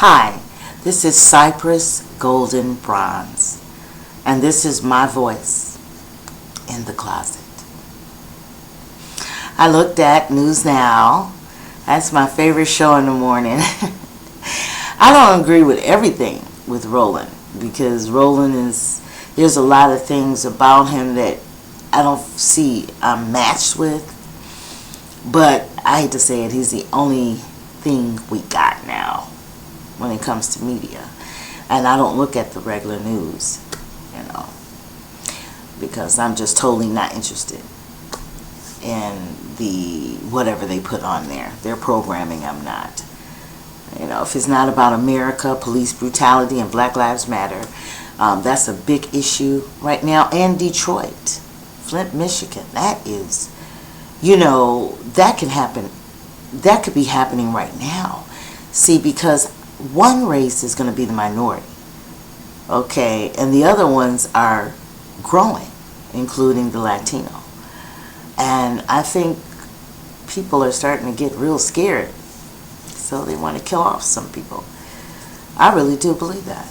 Hi, this is Cypress Golden Bronze, and this is my voice in the closet. I looked at News Now. That's my favorite show in the morning. I don't agree with everything with Roland, because Roland there's a lot of things about him that I don't see I'm matched with. But I hate to say it, he's the only thing we got now when it comes to media. And I don't look at the regular news, because I'm just totally not interested in the whatever they put on there. Their programming, I'm not. If it's not about America, police brutality, and Black Lives Matter, that's a big issue right now. And Detroit, Flint, Michigan, that is, that can happen. That could be happening right now. See, because one race is going to be the minority, okay, and the other ones are growing, including the Latino. And I think people are starting to get real scared, so they want to kill off some people. I really do believe that,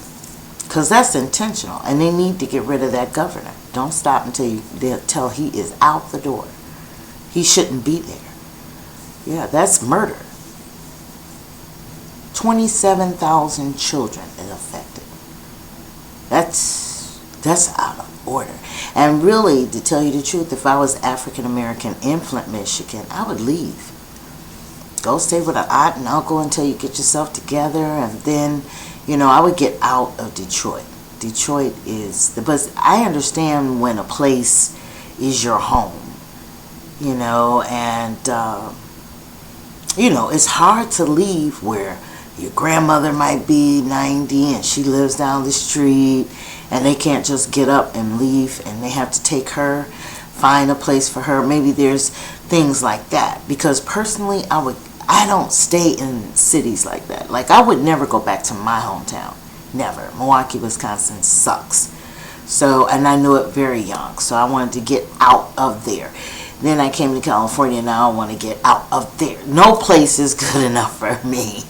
because that's intentional, and they need to get rid of that governor. Don't stop until he is out the door. He shouldn't be there. Yeah, that's murder. 27,000 children is affected. That's out of order. And really, to tell you the truth, if I was African American in Flint, Michigan, I would leave. Go stay with an aunt and uncle until you get yourself together, and then, I would get out of Detroit. Detroit but I understand when a place is your home, and it's hard to leave where your grandmother might be 90 and she lives down the street, and they can't just get up and leave, and they have to take her, find a place for her. Maybe there's things like that, because personally I don't stay in cities like that. Like, I would never go back to my hometown. Never. Milwaukee, Wisconsin sucks. So, and I knew it very young, so I wanted to get out of there. Then I came to California, and now I want to get out of there. No place is good enough for me.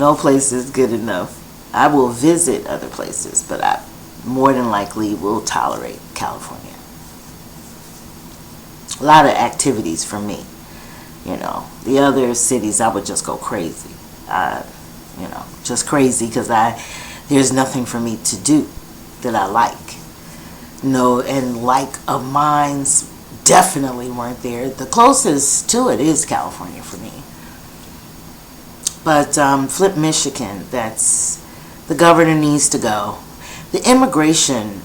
No place is good enough. I will visit other places, but I more than likely will tolerate California. A lot of activities for me. The other cities I would just go crazy. Just crazy, because there's nothing for me to do that I like. And like of mines definitely weren't there. The closest to it is California for me. But Flint, Michigan, the governor needs to go. The immigration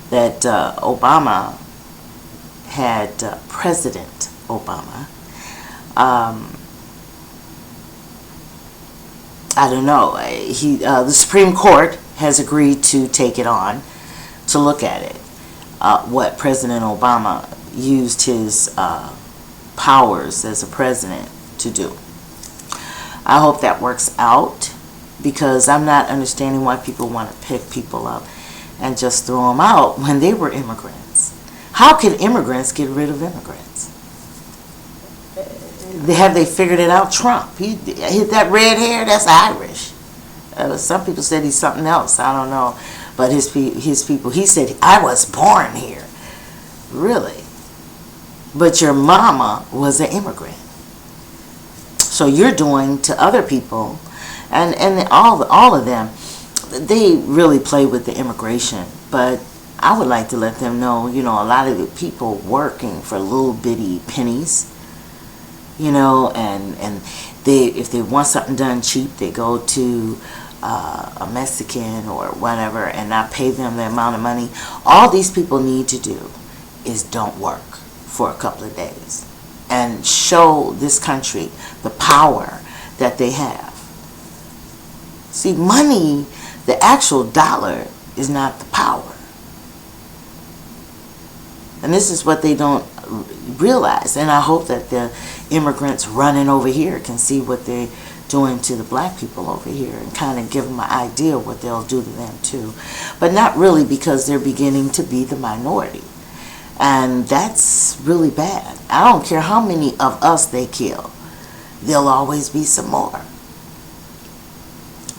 that Obama had, President Obama, I don't know. The Supreme Court has agreed to take it on, to look at it. What President Obama used his powers as a president to do. I hope that works out, because I'm not understanding why people want to pick people up and just throw them out when they were immigrants. How can immigrants get rid of immigrants? Have they figured it out? Trump, he hit that red hair, that's Irish. Some people said he's something else, I don't know. But his people, he said, I was born here. Really? But your mama was an immigrant. So you're doing to other people, and all of them, they really play with the immigration. But I would like to let them know, a lot of the people working for little bitty pennies, and if they want something done cheap, they go to a Mexican or whatever, and I pay them the amount of money. All these people need to do is don't work for a couple of days and show this country the power that they have. See, money, the actual dollar, is not the power. And this is what they don't realize. And I hope that the immigrants running over here can see what they're doing to the black people over here, and kind of give them an idea of what they'll do to them too. But not really, because they're beginning to be the minority. And that's really bad. I don't care how many of us they kill. There'll always be some more.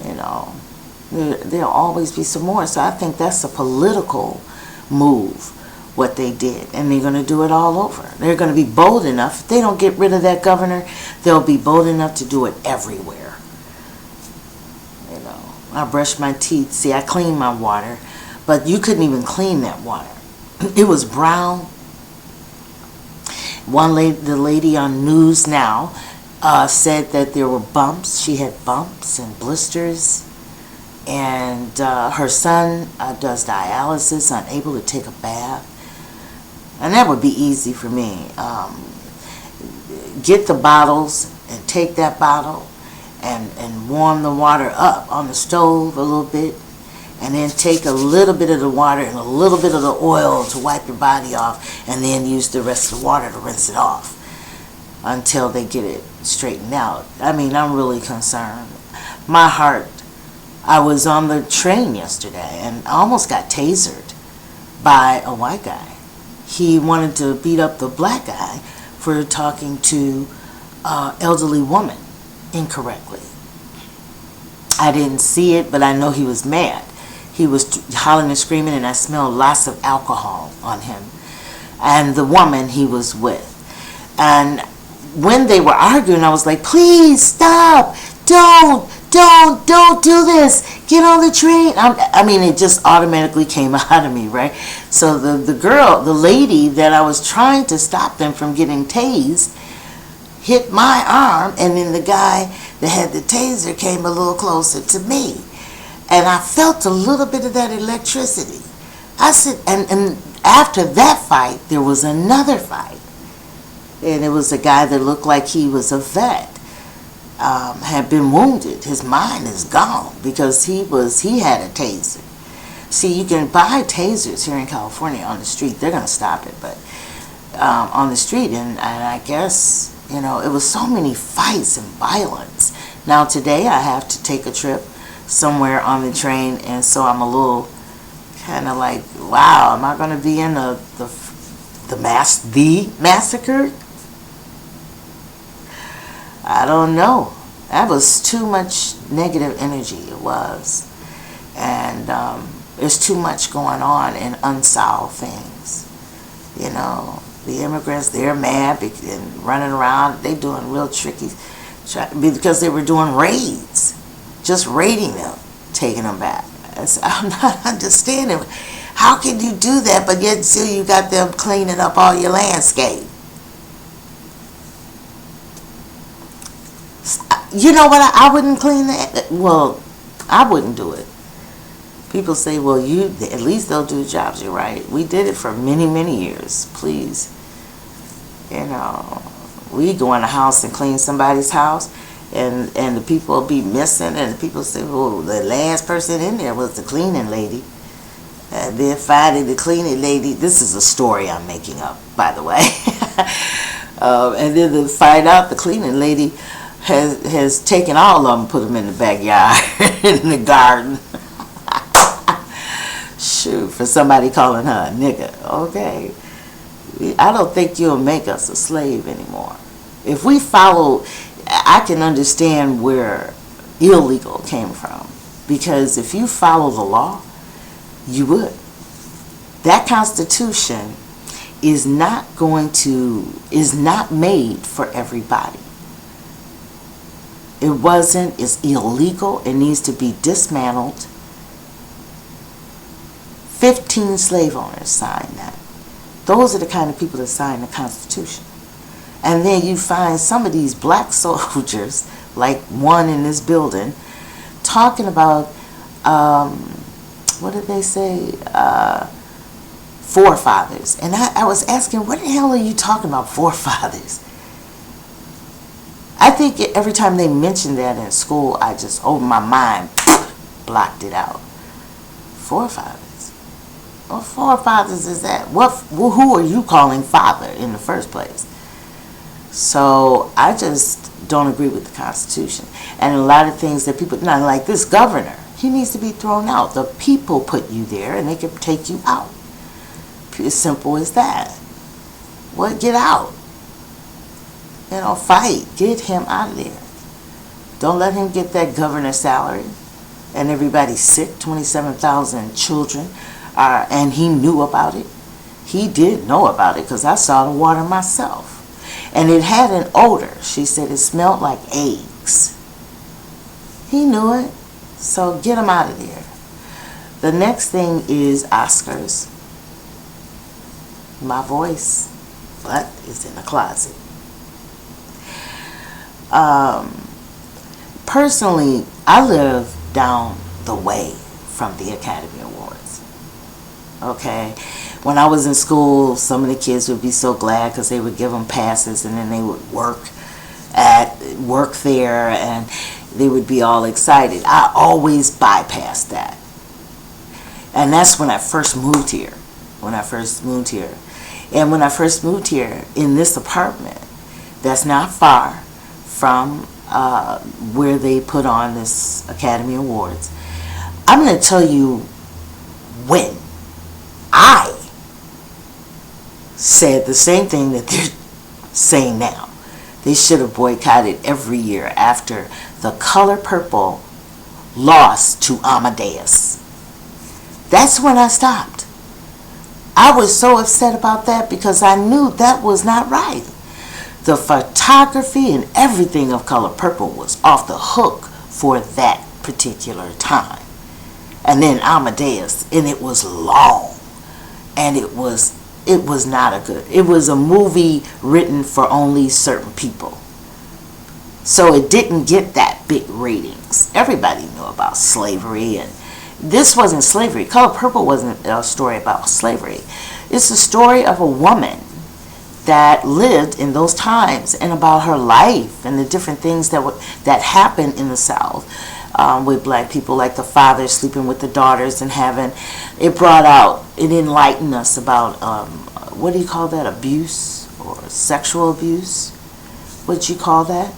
You know, there'll always be some more. So I think that's a political move, what they did. And they're going to do it all over. They're going to be bold enough. If they don't get rid of that governor, they'll be bold enough to do it everywhere. You know, I brush my teeth. See, I clean my water. But you couldn't even clean that water. It was brown. The lady on News Now said that there were bumps. She had bumps and blisters. And her son does dialysis, unable to take a bath. And that would be easy for me. Get the bottles and take that bottle and warm the water up on the stove a little bit. And then take a little bit of the water and a little bit of the oil to wipe your body off, and then use the rest of the water to rinse it off until they get it straightened out. I mean, I'm really concerned. My heart, I was on the train yesterday and I almost got tasered by a white guy. He wanted to beat up the black guy for talking to an elderly woman incorrectly. I didn't see it, but I know he was mad. He was hollering and screaming, and I smelled lots of alcohol on him and the woman he was with. And when they were arguing, I was like, please stop. Don't do this. Get on the train. I mean, it just automatically came out of me, right? So the lady that I was trying to stop them from getting tased hit my arm, and then the guy that had the taser came a little closer to me. And I felt a little bit of that electricity. I said, and after that fight, there was another fight. And it was a guy that looked like he was a vet, had been wounded. His mind is gone because he had a taser. See, you can buy tasers here in California on the street. They're going to stop it, but on the street. And I guess, you know, it was so many fights and violence. Now today I have to take a trip somewhere on the train, and so I'm a little kind of like, wow, am I going to be in the massacre? I don't know. That was too much negative energy. It was. And there's too much going on in unsolved things. You know, the immigrants, they're mad and running around. They doing real tricky, because they were doing raids. Just raiding them, taking them back. I'm not understanding. How can you do that, but yet still you got them cleaning up all your landscape? You know what? I wouldn't clean that. Well, I wouldn't do it. People say, well, at least they'll do jobs. You're right. We did it for many, many years. Please. You know, we go in a house and clean somebody's house, and the people will be missing, and the people say, well, the last person in there was the cleaning lady. And then finding the cleaning lady, this is a story I'm making up, by the way. And then to find out the cleaning lady has taken all of them, put them in the backyard, in the garden. Shoot, for somebody calling her a nigger. Okay. I don't think you'll make us a slave anymore. If we follow, I can understand where illegal came from. Because if you follow the law, you would. That Constitution is not made for everybody. It wasn't, it's illegal, it needs to be dismantled. 15 slave owners signed that. Those are the kind of people that signed the Constitution. And then you find some of these black soldiers, like one in this building, talking about, what did they say, forefathers. And I was asking, what the hell are you talking about, forefathers? I think every time they mentioned that in school, I just, over my mind, blocked it out. Forefathers. What forefathers is that? Who are you calling father in the first place? So I just don't agree with the Constitution. And a lot of things that people, not like this governor, he needs to be thrown out. The people put you there and they can take you out. As simple as that. What? Get out. Fight. Get him out of there. Don't let him get that governor's salary. And everybody's sick. 27,000 children are, and he knew about it. He did know about it because I saw the water myself. And it had an odor. She said it smelled like eggs. He knew it. So get him out of there. The next thing is Oscars. My voice, but it's in the closet. Personally, I live down the way from the Academy Awards. Okay? When I was in school, some of the kids would be so glad because they would give them passes, and then they would work there, and they would be all excited. I always bypassed that. And that's when I first moved here. And when I first moved here in this apartment, that's not far from where they put on this Academy Awards. I'm going to tell you when I said the same thing that they're saying now. They should have boycotted every year after The Color Purple lost to Amadeus. That's when I stopped. I was so upset about that because I knew that was not right. The photography and everything of Color Purple was off the hook for that particular time. And then Amadeus, and it was long, and it was not a good. It was a movie written for only certain people. So it didn't get that big ratings. Everybody knew about slavery, and this wasn't slavery. Color Purple wasn't a story about slavery. It's a story of a woman that lived in those times and about her life and the different things that happened in the South with black people, like the father sleeping with the daughters and it enlightened us about, what do you call that, abuse or sexual abuse? What'd you call that?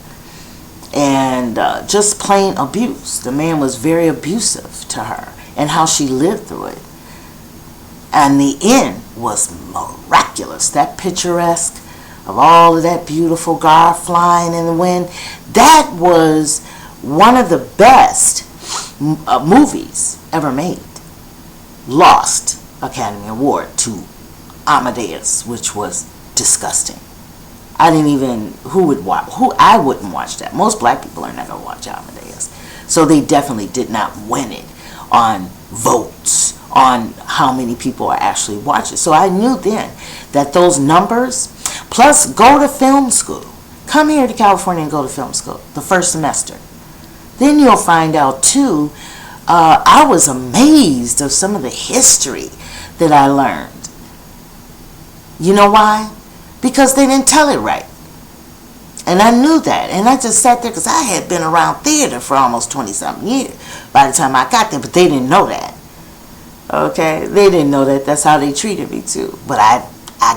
And just plain abuse. The man was very abusive to her and how she lived through it. And the end was miraculous. That picturesque of all of that beautiful gar flying in the wind. That was one of the best movies ever made. Lost Academy Award to Amadeus, which was disgusting. I wouldn't watch that. Most black people are not going to watch Amadeus. So they definitely did not win it on votes, on how many people are actually watching. So I knew then that those numbers, plus go to film school. Come here to California and go to film school the first semester. Then you'll find out too, I was amazed of some of the history that I learned. You know why? Because they didn't tell it right. And I knew that. And I just sat there because I had been around theater for almost 20-something years by the time I got there. But they didn't know that. Okay? They didn't know that. That's how they treated me too. But I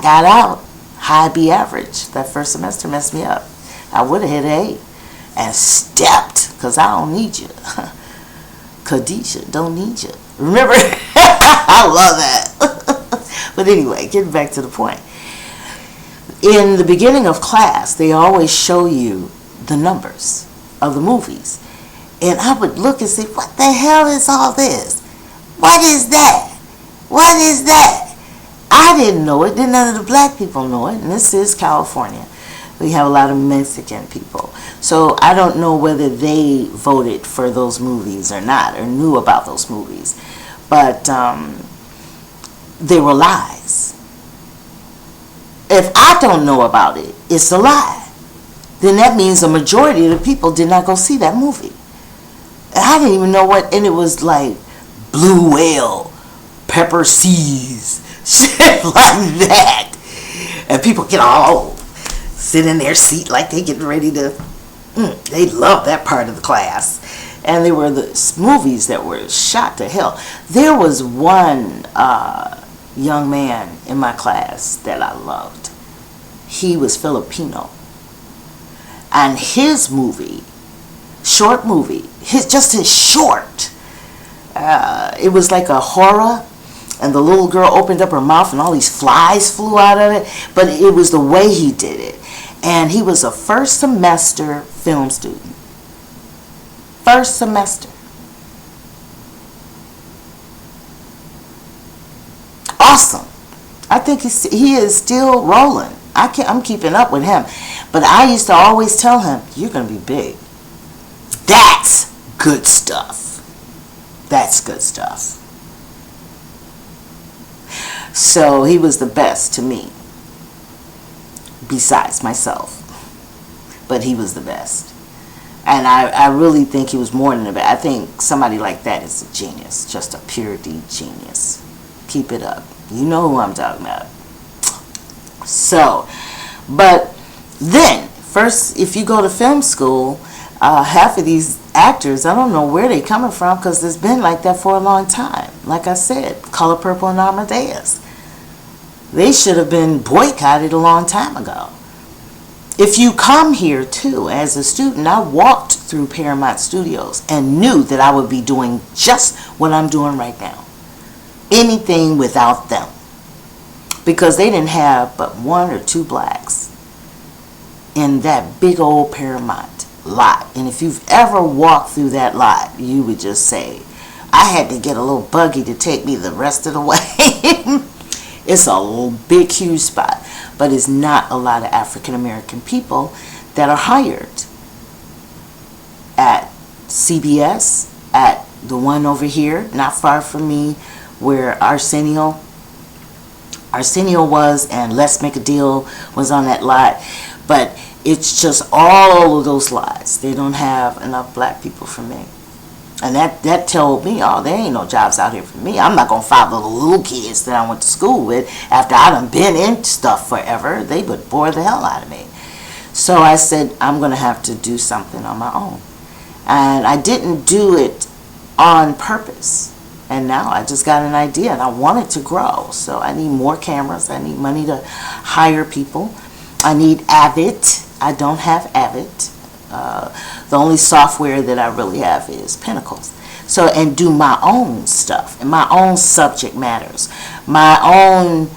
got out. High B average. That first semester messed me up. I would have hit an 8. And stepped. Because I don't need you. Khadijah don't need you. Remember? I love that. But anyway, getting back to the point. In the beginning of class, they always show you the numbers of the movies. And I would look and say, what the hell is all this? What is that? What is that? I didn't know it. Didn't none of the black people know it. And this is California. We have a lot of Mexican people. So I don't know whether they voted for those movies or not, or knew about those movies. But they were lies. If I don't know about it, it's a lie. Then that means a majority of the people did not go see that movie. And I didn't even know what, and it was like Blue Whale, Pepper Seas, shit like that. And people get all sit in their seat like they getting ready to, they love that part of the class. And they were the movies that were shot to hell. There was one young man in my class that I loved. He was Filipino. And his movie, short movie, his short, it was like a horror, and the little girl opened up her mouth and all these flies flew out of it, but it was the way he did it. And he was a first semester film student. First semester. Awesome. I think he is still rolling. I'm keeping up with him. But I used to always tell him, you're going to be big. That's good stuff. That's good stuff. So he was the best to me, besides myself. But he was the best. And I really think he was more than the best. I think somebody like that is a genius, just a pure D genius. Keep it up. You know who I'm talking about. So, but then, first, if you go to film school, half of these actors, I don't know where they coming from, because it's been like that for a long time. Like I said, Color Purple and Amadeus. They should have been boycotted a long time ago. If you come here too, as a student, I walked through Paramount Studios and knew that I would be doing just what I'm doing right now. Anything without them. Because they didn't have but 1 or 2 blacks in that big old Paramount lot. And if you've ever walked through that lot, you would just say, I had to get a little buggy to take me the rest of the way. It's a big, huge spot. But it's not a lot of African American people that are hired at CBS, at the one over here, not far from me, where Arsenio was, and Let's Make a Deal was on that lot. But it's just all of those lots. They don't have enough black people for me. And that told me, oh, there ain't no jobs out here for me. I'm not going to follow the little kids that I went to school with after I done been in stuff forever. They would bore the hell out of me. So I said, I'm going to have to do something on my own. And I didn't do it on purpose. And now I just got an idea, and I want it to grow. So I need more cameras. I need money to hire people. I need Avid. I don't have Avid. The only software that I really have is Pinnacles. So, and do my own stuff, and my own subject matters, my own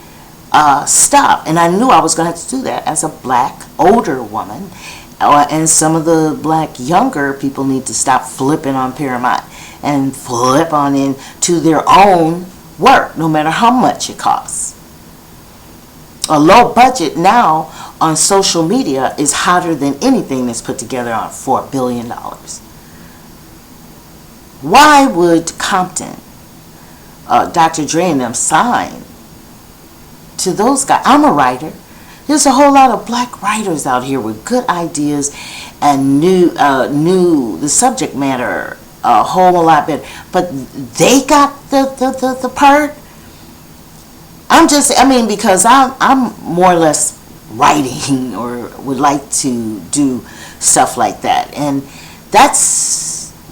stuff. And I knew I was going to have to do that as a black, older woman. And some of the black, younger people need to stop flipping on Paramount and flip on into their own work, no matter how much it costs. A low budget now on social media is hotter than anything that's put together on $4 billion. Why would Compton, Dr. Dre and them sign to those guys? I'm a writer. There's a whole lot of black writers out here with good ideas and knew the subject matter a whole lot better. But they got the part. Because I'm more or less writing or would like to do stuff like that. And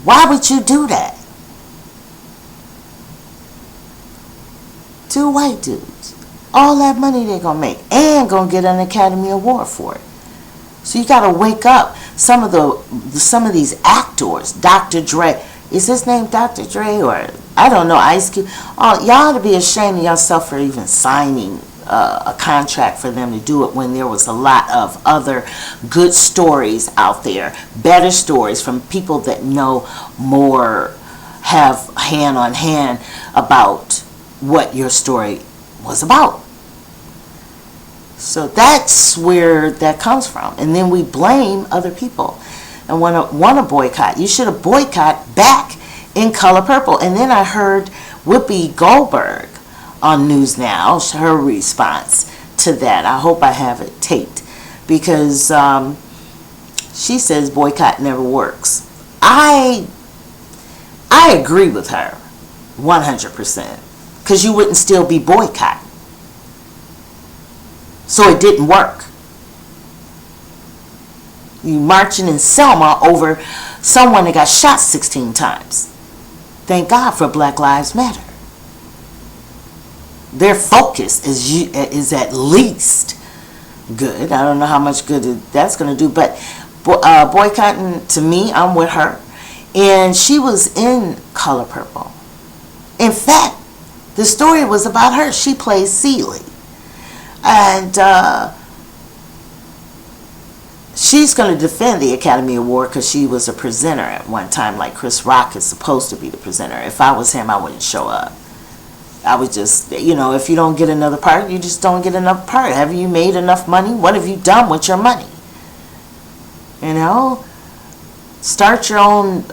why would you do that? 2 white dudes. All that money they're going to make and going to get an Academy Award for it. So you got to wake up some of these actors. Dr. Dre. Is his name Dr. Dre, or I don't know, Ice Cube? Oh, y'all ought to be ashamed of yourself for even signing a contract for them to do it when there was a lot of other good stories out there, better stories from people that know more, have hand on hand about what your story was about. So that's where that comes from. And then we blame other people and want to boycott. You should have boycotted back in Color Purple. And then I heard Whoopi Goldberg on News Now, her response to that. I hope I have it taped, because she says boycott never works. I agree with her 100%, because you wouldn't still be boycotting. So it didn't work. You marching in Selma over someone that got shot 16 times. Thank God for Black Lives Matter. Their focus is at least good. I don't know how much good that's going to do, but boycotting, to me, I'm with her. And she was in Color Purple. In fact, The story was about her. She plays Celie. And she's going to defend the Academy Award because she was a presenter at one time, like Chris Rock is supposed to be the presenter. If I was him, I wouldn't show up. I would just, if you don't get another part, you just don't get another part. Have you made enough money? What have you done with your money? Start your own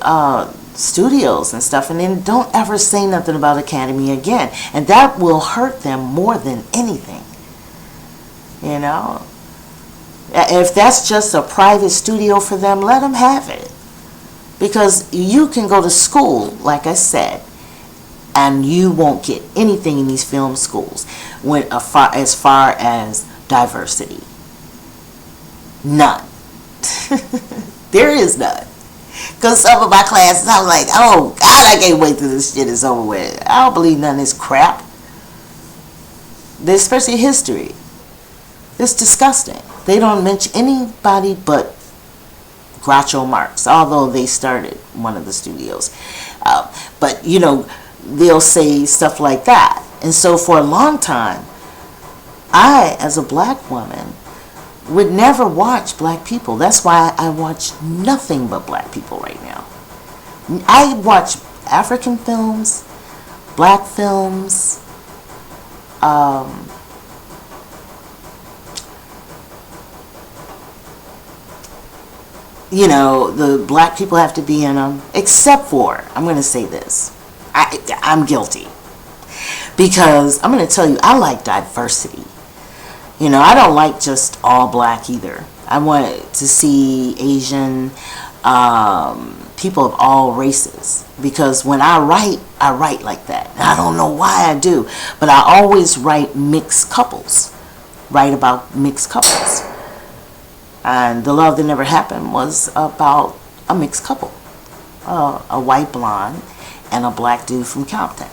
studios and stuff, and then don't ever say nothing about Academy again. And that will hurt them more than anything. If that's just a private studio for them, let them have it. Because you can go to school, like I said, and you won't get anything in these film schools as far as diversity. None. There is none. Because some of my classes, I was like, oh God, I can't wait till this shit is over with. I don't believe none of this crap. Especially history. It's disgusting. They don't mention anybody but Groucho Marx, although they started one of the studios. But, they'll say stuff like that. And so for a long time, I, as a black woman, would never watch black people. That's why I watch nothing but black people right now. I watch African films, black films, the black people have to be in them, except for, I'm going to say this, I'm guilty. Because I'm going to tell you, I like diversity. I don't like just all black either. I want to see Asian, people of all races. Because when I write like that. I don't know why I do, but I always write mixed couples. Write about mixed couples. And The Love That Never Happened was about a mixed couple. A white blonde and a black dude from Compton.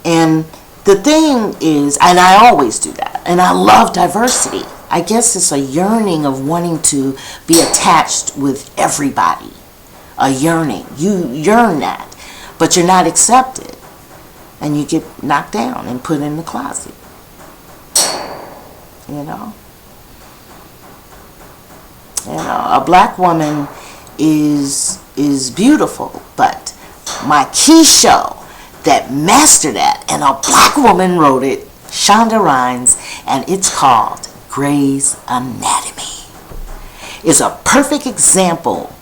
And the thing is, and I always do that, and I love diversity. I guess it's a yearning of wanting to be attached with everybody. A yearning. You yearn that, but you're not accepted. And you get knocked down and put in the closet. A black woman is beautiful, but my key show that mastered that, and a black woman wrote it, Shonda Rhimes, and it's called Grey's Anatomy, is a perfect example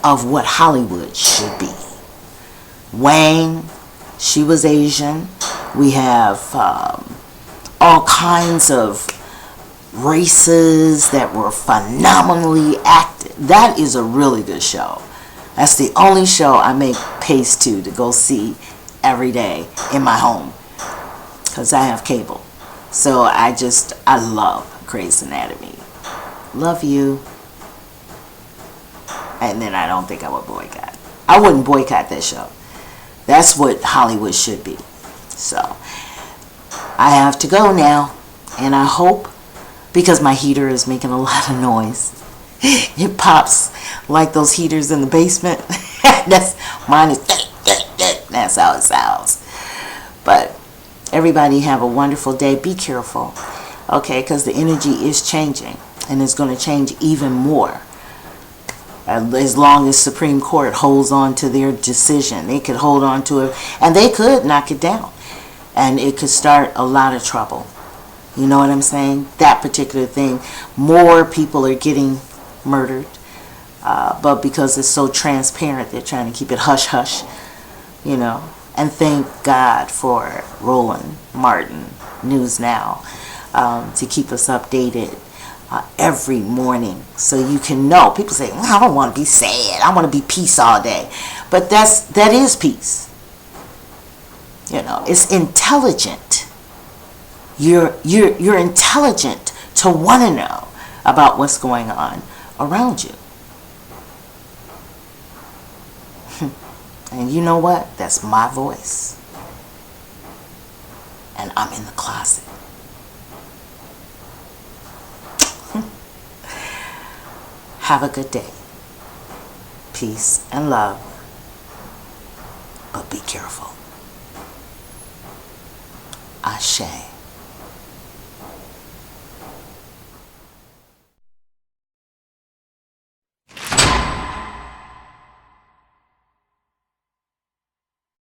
of what Hollywood should be. Wang, she was Asian. We have all kinds of races that were phenomenally acted. That is a really good show. That's the only show I make pace to go see every day in my home, because I have cable. So I love Grey's Anatomy. Love you. And then I don't think I would boycott. I wouldn't boycott that show. That's what Hollywood should be. So I have to go now, and I hope, because my heater is making a lot of noise. It pops like those heaters in the basement. Mine is, that's how it sounds. But everybody have a wonderful day. Be careful, okay? Because the energy is changing, and it's going to change even more. As long as Supreme Court holds on to their decision, they could hold on to it, and they could knock it down, and it could start a lot of trouble. You know what I'm saying? That particular thing, more people are getting murdered, but because it's so transparent, they're trying to keep it hush-hush, And thank God for Roland Martin, News Now, to keep us updated every morning, so you can know. People say, I don't want to be sad, I want to be peace all day. But that is peace. It's intelligent. You're intelligent to want to know about what's going on around you. And you know what? That's my voice. And I'm in the closet. Have a good day. Peace and love. But be careful. Ashe.